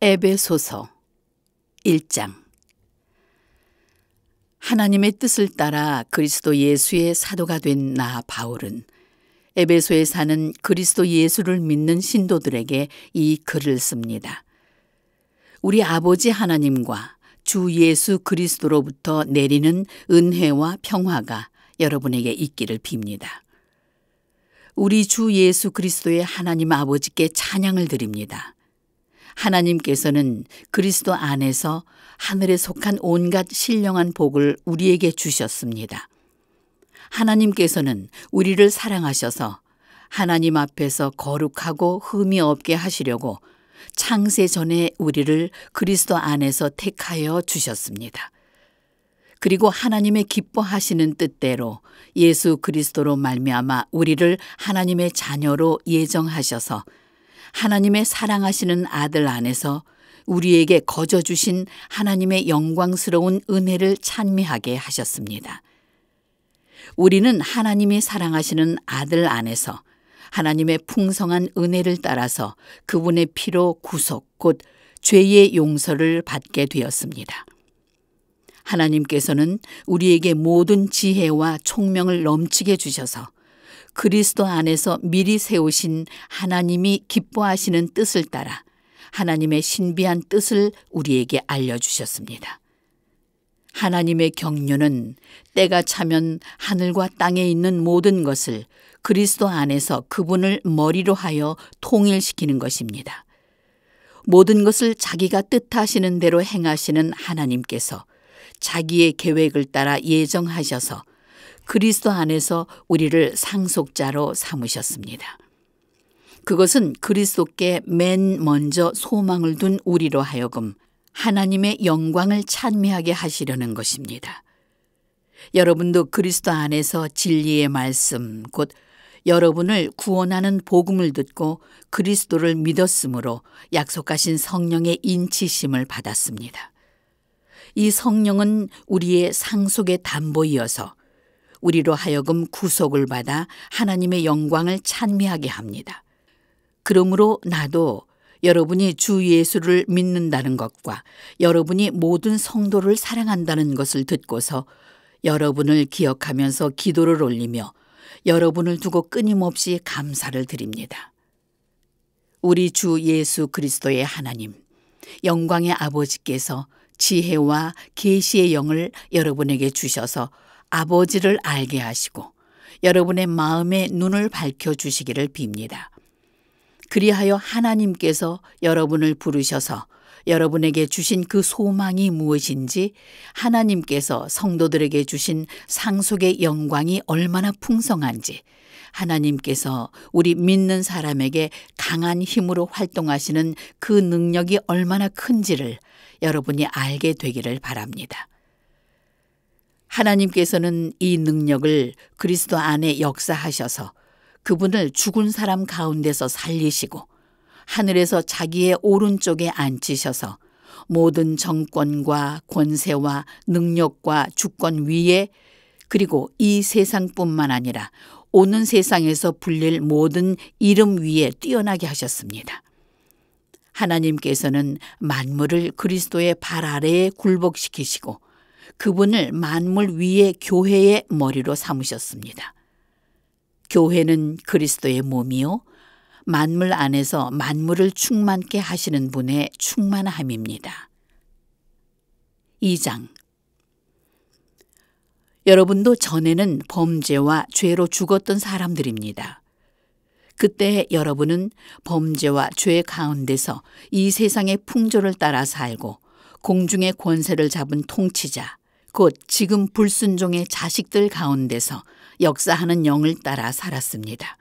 에베소서 1장. 하나님의 뜻을 따라 그리스도 예수의 사도가 된 나 바울은 에베소에 사는 그리스도 예수를 믿는 신도들에게 이 글을 씁니다. 우리 아버지 하나님과 주 예수 그리스도로부터 내리는 은혜와 평화가 여러분에게 있기를 빕니다. 우리 주 예수 그리스도의 하나님 아버지께 찬양을 드립니다. 하나님께서는 그리스도 안에서 하늘에 속한 온갖 신령한 복을 우리에게 주셨습니다. 하나님께서는 우리를 사랑하셔서 하나님 앞에서 거룩하고 흠이 없게 하시려고 창세 전에 우리를 그리스도 안에서 택하여 주셨습니다. 그리고 하나님의 기뻐하시는 뜻대로 예수 그리스도로 말미암아 우리를 하나님의 자녀로 예정하셔서 하나님의 사랑하시는 아들 안에서 우리에게 거저 주신 하나님의 영광스러운 은혜를 찬미하게 하셨습니다. 우리는 하나님이 사랑하시는 아들 안에서 하나님의 풍성한 은혜를 따라서 그분의 피로 구속 곧 죄의 용서를 받게 되었습니다. 하나님께서는 우리에게 모든 지혜와 총명을 넘치게 주셔서 그리스도 안에서 미리 세우신 하나님이 기뻐하시는 뜻을 따라 하나님의 신비한 뜻을 우리에게 알려주셨습니다. 하나님의 경륜은 때가 차면 하늘과 땅에 있는 모든 것을 그리스도 안에서 그분을 머리로 하여 통일시키는 것입니다. 모든 것을 자기가 뜻하시는 대로 행하시는 하나님께서 자기의 계획을 따라 예정하셔서 그리스도 안에서 우리를 상속자로 삼으셨습니다. 그것은 그리스도께 맨 먼저 소망을 둔 우리로 하여금 하나님의 영광을 찬미하게 하시려는 것입니다. 여러분도 그리스도 안에서 진리의 말씀, 곧 여러분을 구원하는 복음을 듣고 그리스도를 믿었으므로 약속하신 성령의 인치심을 받았습니다. 이 성령은 우리의 상속의 담보이어서 우리로 하여금 구속을 받아 하나님의 영광을 찬미하게 합니다. 그러므로 나도 여러분이 주 예수를 믿는다는 것과 여러분이 모든 성도를 사랑한다는 것을 듣고서 여러분을 기억하면서 기도를 올리며 여러분을 두고 끊임없이 감사를 드립니다. 우리 주 예수 그리스도의 하나님, 영광의 아버지께서 지혜와 계시의 영을 여러분에게 주셔서 아버지를 알게 하시고 여러분의 마음의 눈을 밝혀주시기를 빕니다. 그리하여 하나님께서 여러분을 부르셔서 여러분에게 주신 그 소망이 무엇인지, 하나님께서 성도들에게 주신 상속의 영광이 얼마나 풍성한지, 하나님께서 우리 믿는 사람에게 강한 힘으로 활동하시는 그 능력이 얼마나 큰지를 여러분이 알게 되기를 바랍니다. 하나님께서는 이 능력을 그리스도 안에 역사하셔서 그분을 죽은 사람 가운데서 살리시고 하늘에서 자기의 오른쪽에 앉히셔서 모든 정권과 권세와 능력과 주권 위에, 그리고 이 세상뿐만 아니라 오는 세상에서 불릴 모든 이름 위에 뛰어나게 하셨습니다. 하나님께서는 만물을 그리스도의 발 아래에 굴복시키시고 그분을 만물 위에 교회의 머리로 삼으셨습니다. 교회는 그리스도의 몸이요 만물 안에서 만물을 충만케 하시는 분의 충만함입니다. 2장. 여러분도 전에는 범죄와 죄로 죽었던 사람들입니다. 그때 여러분은 범죄와 죄 가운데서 이 세상의 풍조를 따라 살고 공중의 권세를 잡은 통치자, 곧 지금 불순종의 자식들 가운데서 역사하는 영을 따라 살았습니다.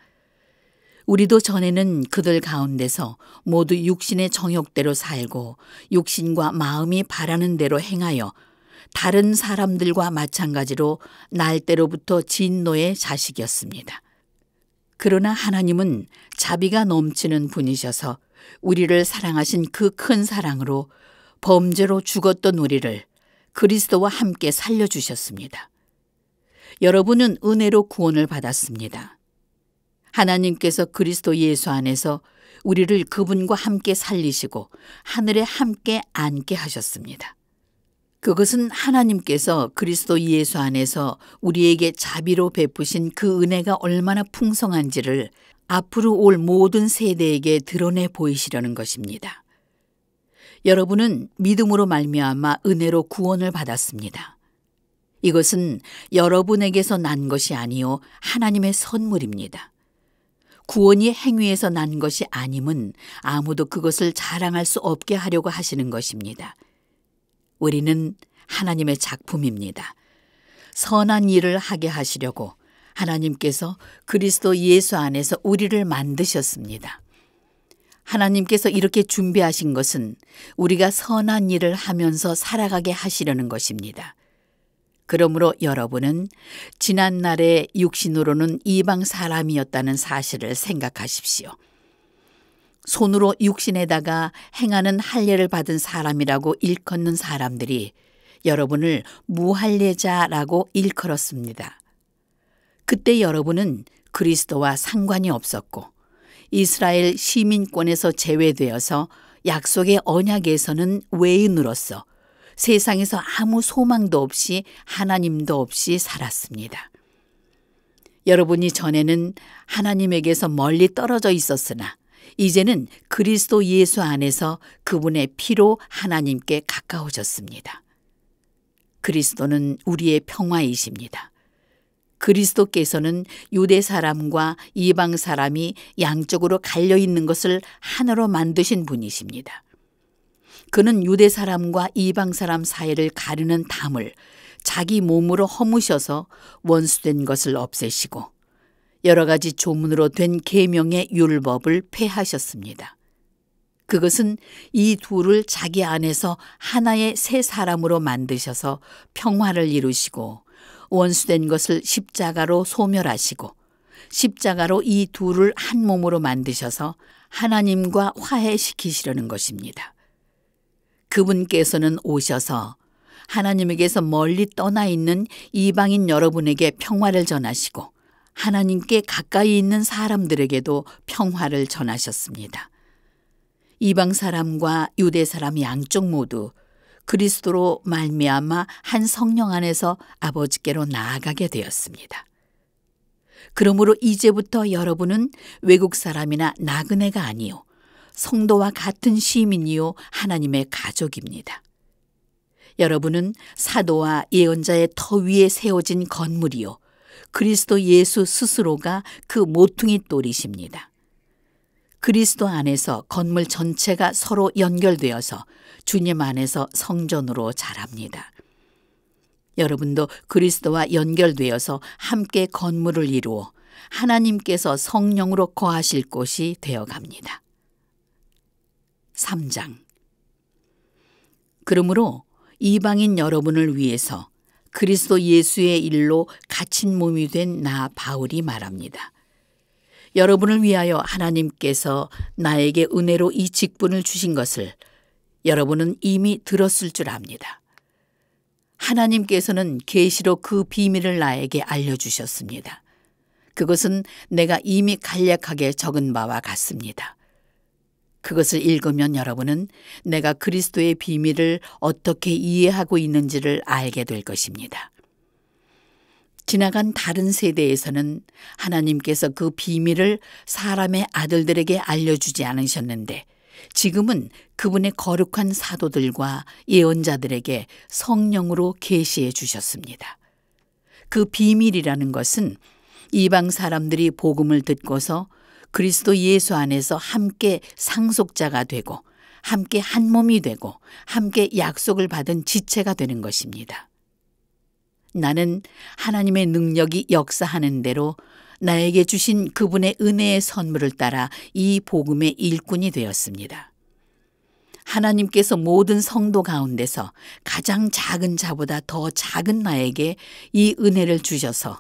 우리도 전에는 그들 가운데서 모두 육신의 정욕대로 살고 육신과 마음이 바라는 대로 행하여 다른 사람들과 마찬가지로 날때로부터 진노의 자식이었습니다. 그러나 하나님은 자비가 넘치는 분이셔서 우리를 사랑하신 그 큰 사랑으로 범죄로 죽었던 우리를 그리스도와 함께 살려주셨습니다. 여러분은 은혜로 구원을 받았습니다. 하나님께서 그리스도 예수 안에서 우리를 그분과 함께 살리시고 하늘에 함께 앉게 하셨습니다. 그것은 하나님께서 그리스도 예수 안에서 우리에게 자비로 베푸신 그 은혜가 얼마나 풍성한지를 앞으로 올 모든 세대에게 드러내 보이시려는 것입니다. 여러분은 믿음으로 말미암아 은혜로 구원을 받았습니다. 이것은 여러분에게서 난 것이 아니요 하나님의 선물입니다. 구원이 행위에서 난 것이 아님은 아무도 그것을 자랑할 수 없게 하려고 하시는 것입니다. 우리는 하나님의 작품입니다. 선한 일을 하게 하시려고 하나님께서 그리스도 예수 안에서 우리를 만드셨습니다. 하나님께서 이렇게 준비하신 것은 우리가 선한 일을 하면서 살아가게 하시려는 것입니다. 그러므로 여러분은 지난날의 육신으로는 이방 사람이었다는 사실을 생각하십시오. 손으로 육신에다가 행하는 할례를 받은 사람이라고 일컫는 사람들이 여러분을 무할례자라고 일컬었습니다. 그때 여러분은 그리스도와 상관이 없었고 이스라엘 시민권에서 제외되어서 약속의 언약에서는 외인으로서 세상에서 아무 소망도 없이 하나님도 없이 살았습니다. 여러분이 전에는 하나님에게서 멀리 떨어져 있었으나 이제는 그리스도 예수 안에서 그분의 피로 하나님께 가까워졌습니다. 그리스도는 우리의 평화이십니다. 그리스도께서는 유대 사람과 이방 사람이 양쪽으로 갈려 있는 것을 하나로 만드신 분이십니다. 그는 유대 사람과 이방 사람 사이를 가르는 담을 자기 몸으로 허무셔서 원수된 것을 없애시고 여러 가지 조문으로 된 계명의 율법을 폐하셨습니다. 그것은 이 둘을 자기 안에서 하나의 새 사람으로 만드셔서 평화를 이루시고 원수된 것을 십자가로 소멸하시고 십자가로 이 둘을 한 몸으로 만드셔서 하나님과 화해시키시려는 것입니다. 그분께서는 오셔서 하나님에게서 멀리 떠나 있는 이방인 여러분에게 평화를 전하시고 하나님께 가까이 있는 사람들에게도 평화를 전하셨습니다. 이방 사람과 유대 사람 양쪽 모두 그리스도로 말미암아 한 성령 안에서 아버지께로 나아가게 되었습니다. 그러므로 이제부터 여러분은 외국 사람이나 나그네가 아니요 성도와 같은 시민이요 하나님의 가족입니다. 여러분은 사도와 예언자의 터 위에 세워진 건물이요 그리스도 예수 스스로가 그 모퉁이 돌이십니다. 그리스도 안에서 건물 전체가 서로 연결되어서 주님 안에서 성전으로 자랍니다. 여러분도 그리스도와 연결되어서 함께 건물을 이루어 하나님께서 성령으로 거하실 곳이 되어갑니다. 3장. 그러므로 이방인 여러분을 위해서 그리스도 예수의 일로 갇힌 몸이 된 나 바울이 말합니다. 여러분을 위하여 하나님께서 나에게 은혜로 이 직분을 주신 것을 여러분은 이미 들었을 줄 압니다. 하나님께서는 계시로 그 비밀을 나에게 알려주셨습니다. 그것은 내가 이미 간략하게 적은 바와 같습니다. 그것을 읽으면 여러분은 내가 그리스도의 비밀을 어떻게 이해하고 있는지를 알게 될 것입니다. 지나간 다른 세대에서는 하나님께서 그 비밀을 사람의 아들들에게 알려주지 않으셨는데 지금은 그분의 거룩한 사도들과 예언자들에게 성령으로 계시해 주셨습니다. 그 비밀이라는 것은 이방 사람들이 복음을 듣고서 그리스도 예수 안에서 함께 상속자가 되고 함께 한 몸이 되고 함께 약속을 받은 지체가 되는 것입니다. 나는 하나님의 능력이 역사하는 대로 나에게 주신 그분의 은혜의 선물을 따라 이 복음의 일꾼이 되었습니다. 하나님께서 모든 성도 가운데서 가장 작은 자보다 더 작은 나에게 이 은혜를 주셔서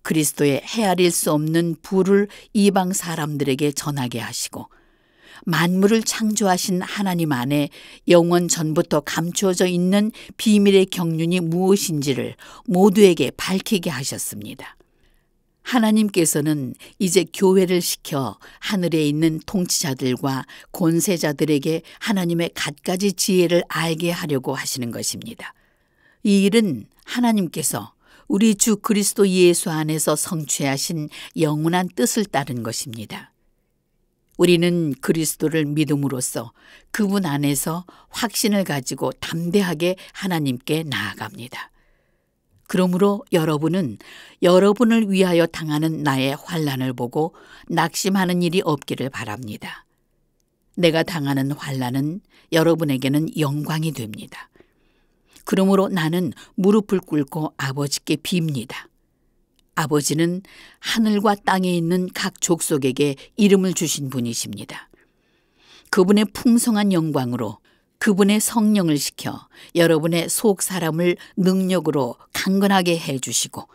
그리스도의 헤아릴 수 없는 부를 이방 사람들에게 전하게 하시고 만물을 창조하신 하나님 안에 영원 전부터 감추어져 있는 비밀의 경륜이 무엇인지를 모두에게 밝히게 하셨습니다. 하나님께서는 이제 교회를 시켜 하늘에 있는 통치자들과 권세자들에게 하나님의 갖가지 지혜를 알게 하려고 하시는 것입니다. 이 일은 하나님께서 우리 주 그리스도 예수 안에서 성취하신 영원한 뜻을 따른 것입니다. 우리는 그리스도를 믿음으로써 그분 안에서 확신을 가지고 담대하게 하나님께 나아갑니다. 그러므로 여러분은 여러분을 위하여 당하는 나의 환난을 보고 낙심하는 일이 없기를 바랍니다. 내가 당하는 환난은 여러분에게는 영광이 됩니다. 그러므로 나는 무릎을 꿇고 아버지께 빕니다. 아버지는 하늘과 땅에 있는 각 족속에게 이름을 주신 분이십니다. 그분의 풍성한 영광으로 그분의 성령을 시켜 여러분의 속 사람을 능력으로 강건하게 해주시고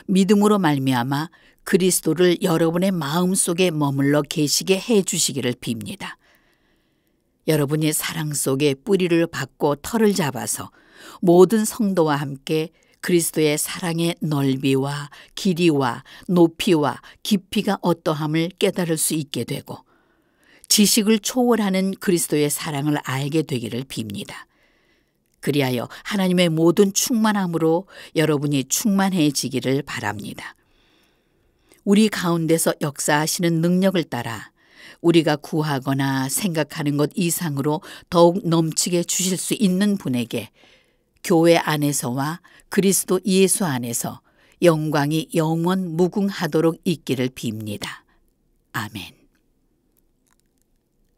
믿음으로 말미암아 그리스도를 여러분의 마음속에 머물러 계시게 해주시기를 빕니다. 여러분이 사랑 속에 뿌리를 받고 털을 잡아서 모든 성도와 함께 그리스도의 사랑의 넓이와 길이와 높이와 깊이가 어떠함을 깨달을 수 있게 되고 지식을 초월하는 그리스도의 사랑을 알게 되기를 빕니다. 그리하여 하나님의 모든 충만함으로 여러분이 충만해지기를 바랍니다. 우리 가운데서 역사하시는 능력을 따라 우리가 구하거나 생각하는 것 이상으로 더욱 넘치게 주실 수 있는 분에게 교회 안에서와 그리스도 예수 안에서 영광이 영원 무궁하도록 있기를 빕니다. 아멘.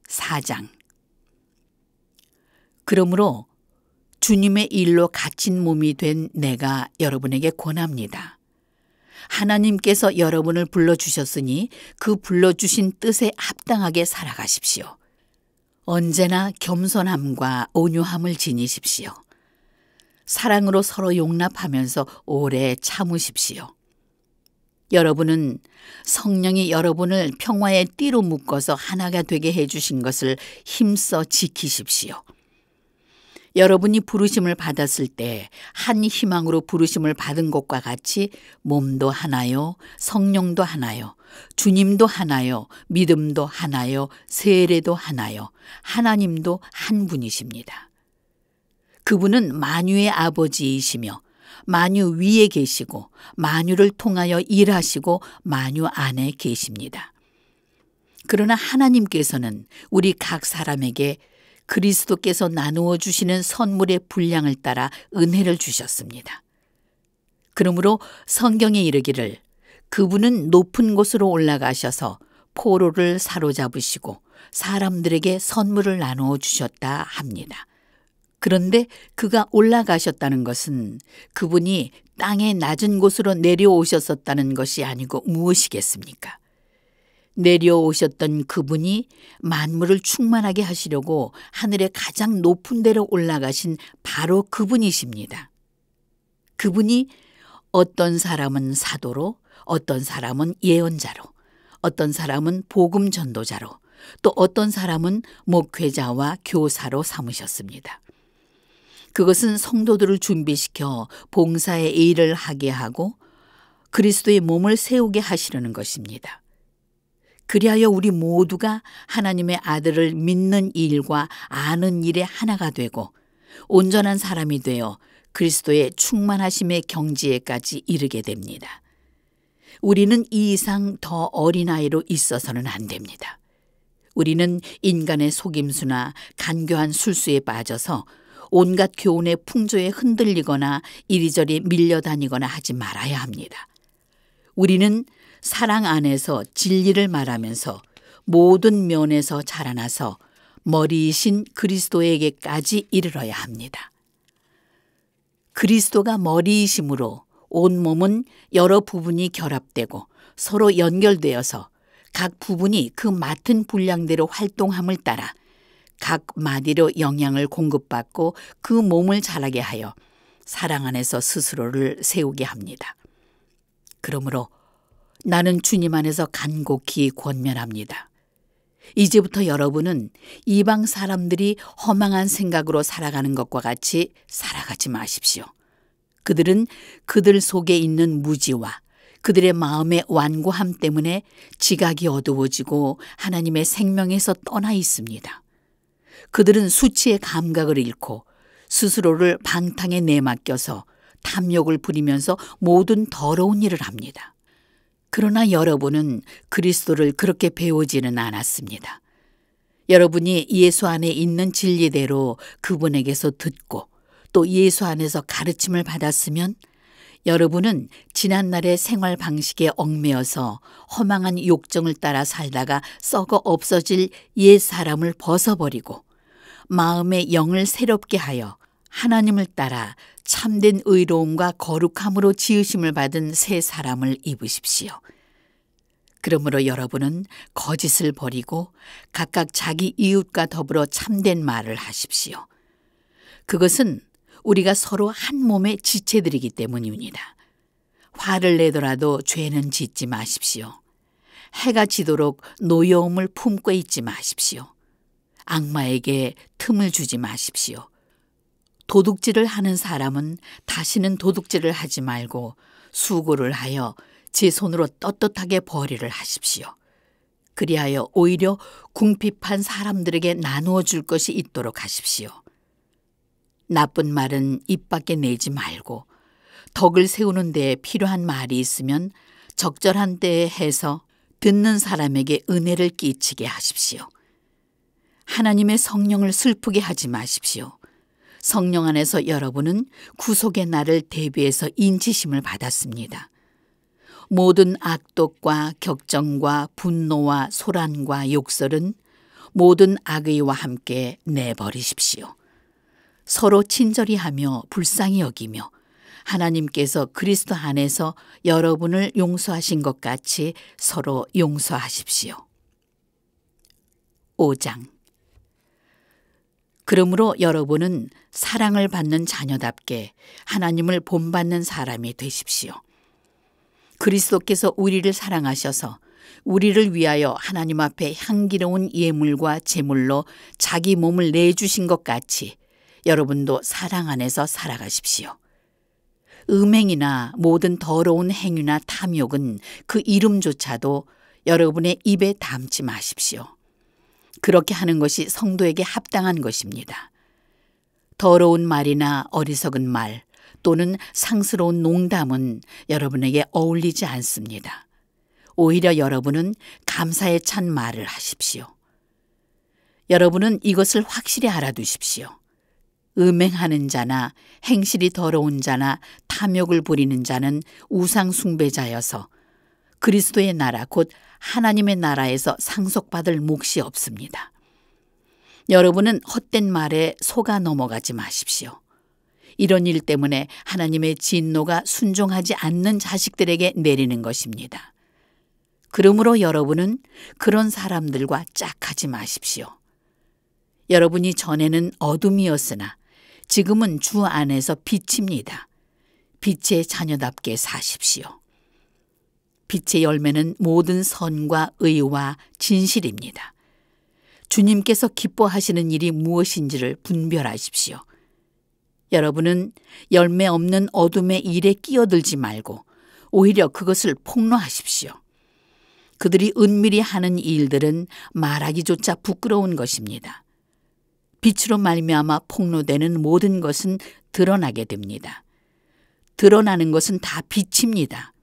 4장. 그러므로 주님의 일로 갇힌 몸이 된 내가 여러분에게 권합니다. 하나님께서 여러분을 불러주셨으니 그 불러주신 뜻에 합당하게 살아가십시오. 언제나 겸손함과 온유함을 지니십시오. 사랑으로 서로 용납하면서 오래 참으십시오. 여러분은 성령이 여러분을 평화의 띠로 묶어서 하나가 되게 해주신 것을 힘써 지키십시오. 여러분이 부르심을 받았을 때 한 희망으로 부르심을 받은 것과 같이 몸도 하나요, 성령도 하나요, 주님도 하나요, 믿음도 하나요, 세례도 하나요, 하나님도 한 분이십니다. 그분은 만유의 아버지이시며 만유 위에 계시고 만유를 통하여 일하시고 만유 안에 계십니다. 그러나 하나님께서는 우리 각 사람에게 그리스도께서 나누어 주시는 선물의 분량을 따라 은혜를 주셨습니다. 그러므로 성경에 이르기를 그분은 높은 곳으로 올라가셔서 포로를 사로잡으시고 사람들에게 선물을 나누어 주셨다 합니다. 그런데 그가 올라가셨다는 것은 그분이 땅의 낮은 곳으로 내려오셨었다는 것이 아니고 무엇이겠습니까? 내려오셨던 그분이 만물을 충만하게 하시려고 하늘의 가장 높은 데로 올라가신 바로 그분이십니다. 그분이 어떤 사람은 사도로, 어떤 사람은 예언자로, 어떤 사람은 복음 전도자로, 또 어떤 사람은 목회자와 교사로 삼으셨습니다. 그것은 성도들을 준비시켜 봉사의 일을 하게 하고 그리스도의 몸을 세우게 하시려는 것입니다. 그리하여 우리 모두가 하나님의 아들을 믿는 일과 아는 일에 하나가 되고 온전한 사람이 되어 그리스도의 충만하심의 경지에까지 이르게 됩니다. 우리는 이 이상 더 어린아이로 있어서는 안 됩니다. 우리는 인간의 속임수나 간교한 술수에 빠져서 온갖 교훈의 풍조에 흔들리거나 이리저리 밀려다니거나 하지 말아야 합니다. 우리는 사랑 안에서 진리를 말하면서 모든 면에서 자라나서 머리이신 그리스도에게까지 이르러야 합니다. 그리스도가 머리이심으로 온 몸은 여러 부분이 결합되고 서로 연결되어서 각 부분이 그 맡은 분량대로 활동함을 따라 각 마디로 영향을 공급받고 그 몸을 자라게 하여 사랑 안에서 스스로를 세우게 합니다. 그러므로 나는 주님 안에서 간곡히 권면합니다. 이제부터 여러분은 이방 사람들이 허망한 생각으로 살아가는 것과 같이 살아가지 마십시오. 그들은 그들 속에 있는 무지와 그들의 마음의 완고함 때문에 지각이 어두워지고 하나님의 생명에서 떠나 있습니다. 그들은 수치의 감각을 잃고 스스로를 방탕에 내맡겨서 탐욕을 부리면서 모든 더러운 일을 합니다. 그러나 여러분은 그리스도를 그렇게 배우지는 않았습니다. 여러분이 예수 안에 있는 진리대로 그분에게서 듣고 또 예수 안에서 가르침을 받았으면 여러분은 지난날의 생활 방식에 얽매여서 허망한 욕정을 따라 살다가 썩어 없어질 옛 사람을 벗어버리고 마음의 영을 새롭게 하여 하나님을 따라 참된 의로움과 거룩함으로 지으심을 받은 새 사람을 입으십시오. 그러므로 여러분은 거짓을 버리고 각각 자기 이웃과 더불어 참된 말을 하십시오. 그것은 우리가 서로 한 몸의 지체들이기 때문입니다. 화를 내더라도 죄는 짓지 마십시오. 해가 지도록 노여움을 품고 있지 마십시오. 악마에게 틈을 주지 마십시오. 도둑질을 하는 사람은 다시는 도둑질을 하지 말고 수고를 하여 제 손으로 떳떳하게 벌이를 하십시오. 그리하여 오히려 궁핍한 사람들에게 나누어 줄 것이 있도록 하십시오. 나쁜 말은 입 밖에 내지 말고 덕을 세우는 데에 필요한 말이 있으면 적절한 때에 해서 듣는 사람에게 은혜를 끼치게 하십시오. 하나님의 성령을 슬프게 하지 마십시오. 성령 안에서 여러분은 구속의 날을 대비해서 인치심을 받았습니다. 모든 악독과 격정과 분노와 소란과 욕설은 모든 악의와 함께 내버리십시오. 서로 친절히 하며 불쌍히 여기며 하나님께서 그리스도 안에서 여러분을 용서하신 것 같이 서로 용서하십시오. 5장. 그러므로 여러분은 사랑을 받는 자녀답게 하나님을 본받는 사람이 되십시오. 그리스도께서 우리를 사랑하셔서 우리를 위하여 하나님 앞에 향기로운 예물과 제물로 자기 몸을 내주신 것 같이 여러분도 사랑 안에서 살아가십시오. 음행이나 모든 더러운 행위나 탐욕은 그 이름조차도 여러분의 입에 담지 마십시오. 그렇게 하는 것이 성도에게 합당한 것입니다. 더러운 말이나 어리석은 말 또는 상스러운 농담은 여러분에게 어울리지 않습니다. 오히려 여러분은 감사에 찬 말을 하십시오. 여러분은 이것을 확실히 알아두십시오. 음행하는 자나 행실이 더러운 자나 탐욕을 부리는 자는 우상 숭배자여서 그리스도의 나라 곧 하나님의 나라에서 상속받을 몫이 없습니다. 여러분은 헛된 말에 속아 넘어가지 마십시오. 이런 일 때문에 하나님의 진노가 순종하지 않는 자식들에게 내리는 것입니다. 그러므로 여러분은 그런 사람들과 짝하지 마십시오. 여러분이 전에는 어둠이었으나 지금은 주 안에서 빛입니다. 빛의 자녀답게 사십시오. 빛의 열매는 모든 선과 의와 진실입니다. 주님께서 기뻐하시는 일이 무엇인지를 분별하십시오. 여러분은 열매 없는 어둠의 일에 끼어들지 말고 오히려 그것을 폭로하십시오. 그들이 은밀히 하는 일들은 말하기조차 부끄러운 것입니다. 빛으로 말미암아 폭로되는 모든 것은 드러나게 됩니다. 드러나는 것은 다 빛입니다.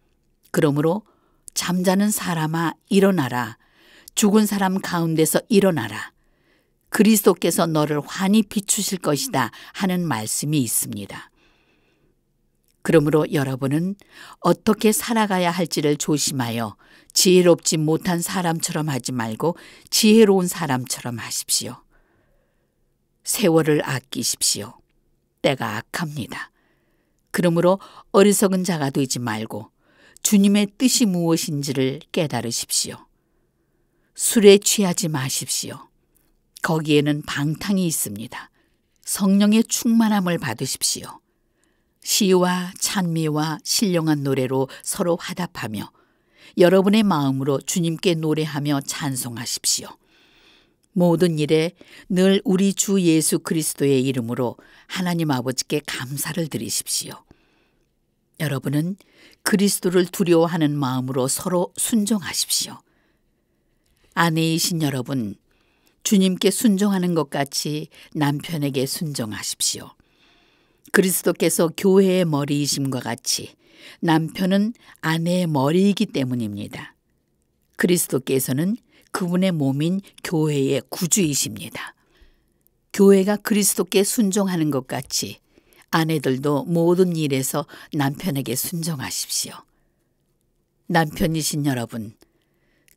그러므로 잠자는 사람아 일어나라. 죽은 사람 가운데서 일어나라. 그리스도께서 너를 환히 비추실 것이다 하는 말씀이 있습니다. 그러므로 여러분은 어떻게 살아가야 할지를 조심하여 지혜롭지 못한 사람처럼 하지 말고 지혜로운 사람처럼 하십시오. 세월을 아끼십시오. 때가 악합니다. 그러므로 어리석은 자가 되지 말고 주님의 뜻이 무엇인지를 깨달으십시오. 술에 취하지 마십시오. 거기에는 방탕이 있습니다. 성령의 충만함을 받으십시오. 시와 찬미와 신령한 노래로 서로 화답하며 여러분의 마음으로 주님께 노래하며 찬송하십시오. 모든 일에 늘 우리 주 예수 그리스도의 이름으로 하나님 아버지께 감사를 드리십시오. 여러분은 그리스도를 두려워하는 마음으로 서로 순종하십시오. 아내이신 여러분, 주님께 순종하는 것 같이 남편에게 순종하십시오. 그리스도께서 교회의 머리이심과 같이 남편은 아내의 머리이기 때문입니다. 그리스도께서는 그분의 몸인 교회의 구주이십니다. 교회가 그리스도께 순종하는 것 같이 아내들도 모든 일에서 남편에게 순종하십시오. 남편이신 여러분,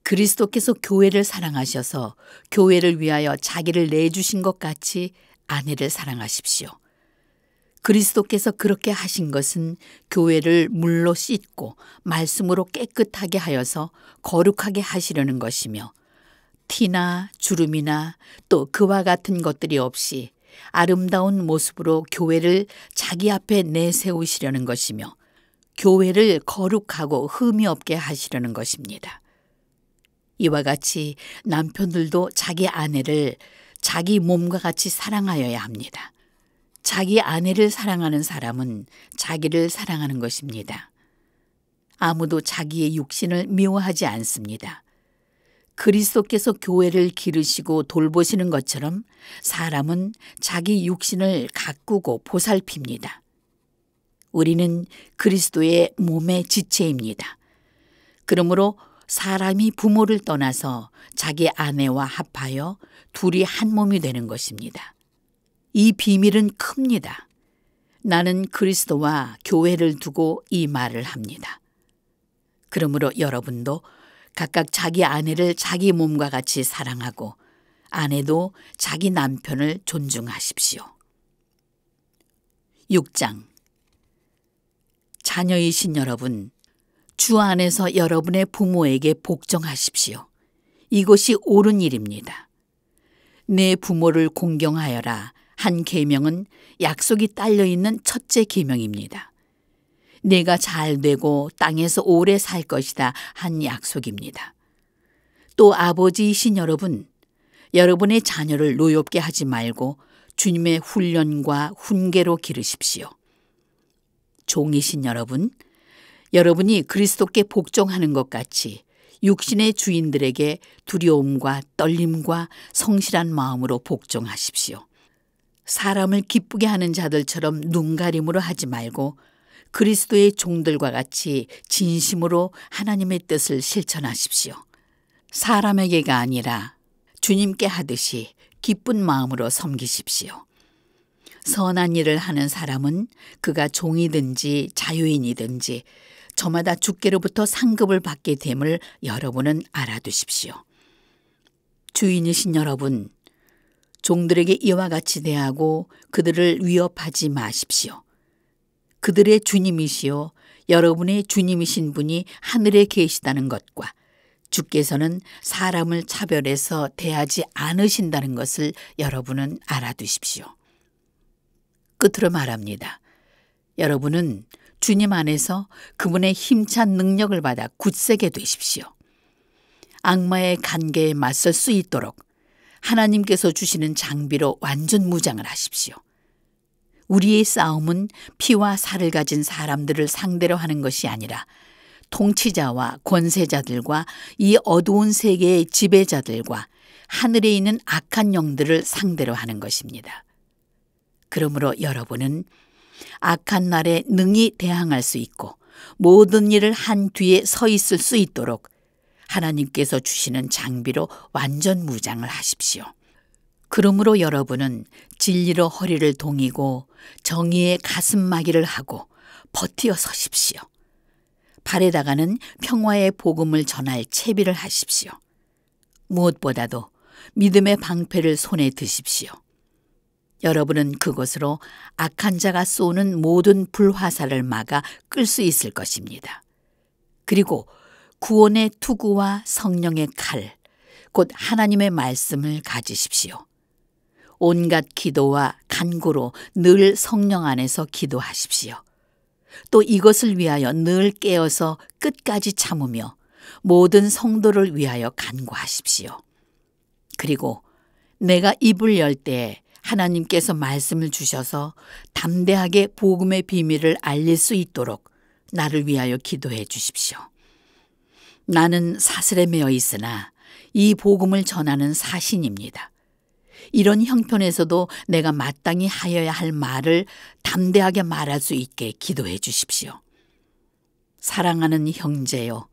그리스도께서 교회를 사랑하셔서 교회를 위하여 자기를 내주신 것 같이 아내를 사랑하십시오. 그리스도께서 그렇게 하신 것은 교회를 물로 씻고 말씀으로 깨끗하게 하여서 거룩하게 하시려는 것이며 티나 주름이나 또 그와 같은 것들이 없이 아름다운 모습으로 교회를 자기 앞에 내세우시려는 것이며 교회를 거룩하고 흠이 없게 하시려는 것입니다. 이와 같이 남편들도 자기 아내를 자기 몸과 같이 사랑하여야 합니다. 자기 아내를 사랑하는 사람은 자기를 사랑하는 것입니다. 아무도 자기의 육신을 미워하지 않습니다. 그리스도께서 교회를 기르시고 돌보시는 것처럼 사람은 자기 육신을 가꾸고 보살핍니다. 우리는 그리스도의 몸의 지체입니다. 그러므로 사람이 부모를 떠나서 자기 아내와 합하여 둘이 한 몸이 되는 것입니다. 이 비밀은 큽니다. 나는 그리스도와 교회를 두고 이 말을 합니다. 그러므로 여러분도 각각 자기 아내를 자기 몸과 같이 사랑하고 아내도 자기 남편을 존중하십시오. 6장. 자녀이신 여러분, 주 안에서 여러분의 부모에게 복종하십시오. 이것이 옳은 일입니다. 내 부모를 공경하여라 한 계명은 약속이 딸려있는 첫째 계명입니다. 내가 잘 되고 땅에서 오래 살 것이다 한 약속입니다. 또 아버지이신 여러분, 여러분의 자녀를 노엽게 하지 말고 주님의 훈련과 훈계로 기르십시오. 종이신 여러분, 여러분이 그리스도께 복종하는 것 같이 육신의 주인들에게 두려움과 떨림과 성실한 마음으로 복종하십시오. 사람을 기쁘게 하는 자들처럼 눈가림으로 하지 말고 그리스도의 종들과 같이 진심으로 하나님의 뜻을 실천하십시오. 사람에게가 아니라 주님께 하듯이 기쁜 마음으로 섬기십시오. 선한 일을 하는 사람은 그가 종이든지 자유인이든지 저마다 주께로부터 상급을 받게 됨을 여러분은 알아두십시오. 주인이신 여러분, 종들에게 이와 같이 대하고 그들을 위협하지 마십시오. 그들의 주님이시요 여러분의 주님이신 분이 하늘에 계시다는 것과 주께서는 사람을 차별해서 대하지 않으신다는 것을 여러분은 알아두십시오. 끝으로 말합니다. 여러분은 주님 안에서 그분의 힘찬 능력을 받아 굳세게 되십시오. 악마의 간계에 맞설 수 있도록 하나님께서 주시는 장비로 완전 무장을 하십시오. 우리의 싸움은 피와 살을 가진 사람들을 상대로 하는 것이 아니라 통치자와 권세자들과 이 어두운 세계의 지배자들과 하늘에 있는 악한 영들을 상대로 하는 것입니다. 그러므로 여러분은 악한 날에 능히 대항할 수 있고 모든 일을 한 뒤에 서 있을 수 있도록 하나님께서 주시는 장비로 완전 무장을 하십시오. 그러므로 여러분은 진리로 허리를 동이고 정의의 가슴막이를 하고 버티어 서십시오. 발에다가는 평화의 복음을 전할 채비를 하십시오. 무엇보다도 믿음의 방패를 손에 드십시오. 여러분은 그것으로 악한 자가 쏘는 모든 불화살을 막아 끌 수 있을 것입니다. 그리고 구원의 투구와 성령의 칼, 곧 하나님의 말씀을 가지십시오. 온갖 기도와 간구로 늘 성령 안에서 기도하십시오. 또 이것을 위하여 늘 깨어서 끝까지 참으며 모든 성도를 위하여 간구하십시오. 그리고 내가 입을 열 때 하나님께서 말씀을 주셔서 담대하게 복음의 비밀을 알릴 수 있도록 나를 위하여 기도해 주십시오. 나는 사슬에 매어 있으나 이 복음을 전하는 사신입니다. 이런 형편에서도 내가 마땅히 하여야 할 말을 담대하게 말할 수 있게 기도해 주십시오. 사랑하는 형제요,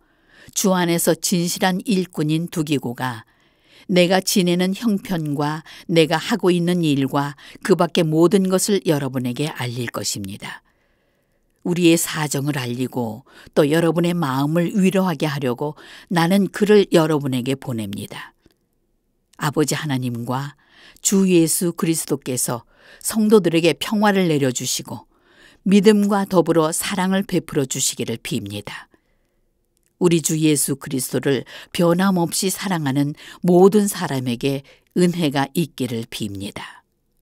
주 안에서 진실한 일꾼인 두기고가 내가 지내는 형편과 내가 하고 있는 일과 그 밖의 모든 것을 여러분에게 알릴 것입니다. 우리의 사정을 알리고 또 여러분의 마음을 위로하게 하려고 나는 그를 여러분에게 보냅니다. 아버지 하나님과 주 예수 그리스도께서 성도들에게 평화를 내려주시고 믿음과 더불어 사랑을 베풀어 주시기를 빕니다. 우리 주 예수 그리스도를 변함없이 사랑하는 모든 사람에게 은혜가 있기를 빕니다.